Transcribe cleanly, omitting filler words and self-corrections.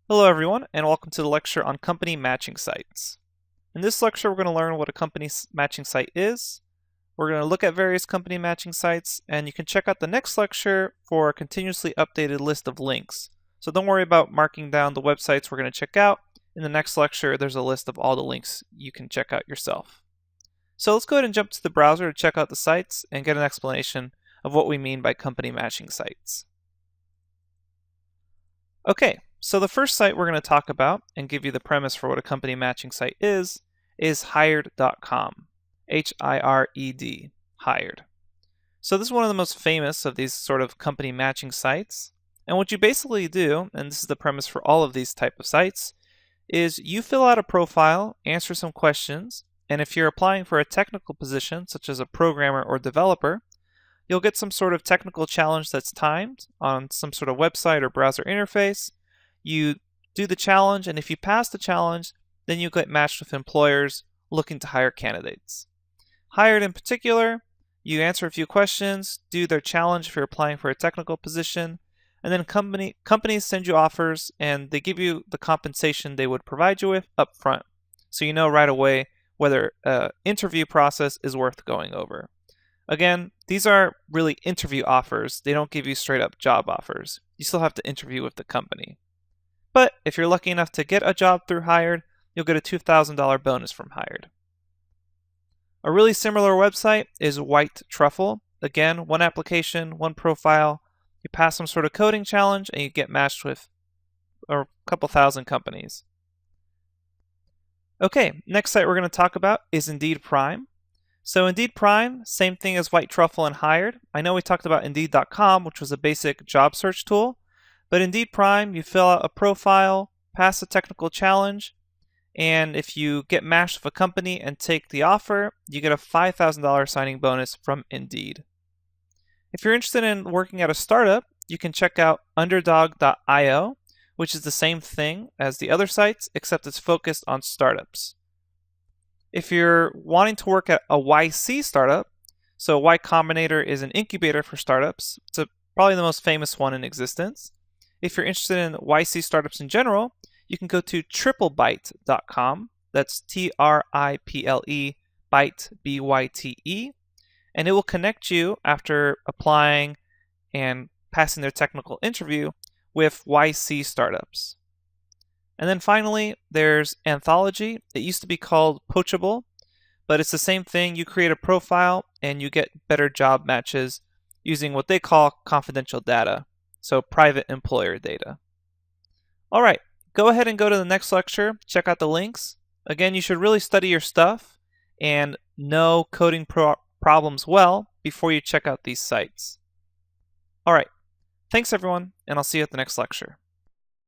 Hello everyone, and welcome to the lecture on company matching sites. In this lecture, we're going to learn what a company matching site is. We're going to look at various company matching sites, and you can check out the next lecture for a continuously updated list of links. So don't worry about marking down the websites we're going to check out. In the next lecture, there's a list of all the links you can check out yourself. So let's go ahead and jump to the browser to check out the sites and get an explanation of what we mean by company matching sites. Okay, so the first site we're going to talk about and give you the premise for what a company matching site is hired.com. H-I-R-E-D, Hired. So this is one of the most famous of these sort of company matching sites. And what you basically do, and this is the premise for all of these type of sites, is you fill out a profile, answer some questions, and if you're applying for a technical position, such as a programmer or developer, you'll get some sort of technical challenge that's timed on some sort of website or browser interface. You do the challenge, and if you pass the challenge, then you get matched with employers looking to hire candidates. Hired in particular, you answer a few questions, do their challenge if you're applying for a technical position, and then companies send you offers and they give you the compensation they would provide you with up front. So you know right away whether an interview process is worth going over. Again, these are really interview offers. They don't give you straight up job offers. You still have to interview with the company. But if you're lucky enough to get a job through Hired, you'll get a $2,000 bonus from Hired. A really similar website is White Truffle. Again, one application, one profile. You pass some sort of coding challenge and you get matched with a couple thousand companies. Okay, next site we're going to talk about is Indeed Prime. So Indeed Prime, same thing as White Truffle and Hired. I know we talked about Indeed.com, which was a basic job search tool, but Indeed Prime, you fill out a profile, pass a technical challenge, and if you get matched with a company and take the offer, you get a $5,000 signing bonus from Indeed. If you're interested in working at a startup, you can check out Underdog.io, which is the same thing as the other sites, except it's focused on startups. If you're wanting to work at a YC startup, so Y Combinator is an incubator for startups. It's probably the most famous one in existence. If you're interested in YC startups in general, you can go to triplebyte.com. That's Triple Byte, B-Y-T-E. And it will connect you after applying and passing their technical interview with YC startups. And then finally, there's Anthology. It used to be called Poachable, but it's the same thing. You create a profile and you get better job matches using what they call confidential data, so private employer data. All right, go ahead and go to the next lecture. Check out the links. Again, you should really study your stuff and know coding problems well before you check out these sites. All right, thanks everyone, and I'll see you at the next lecture.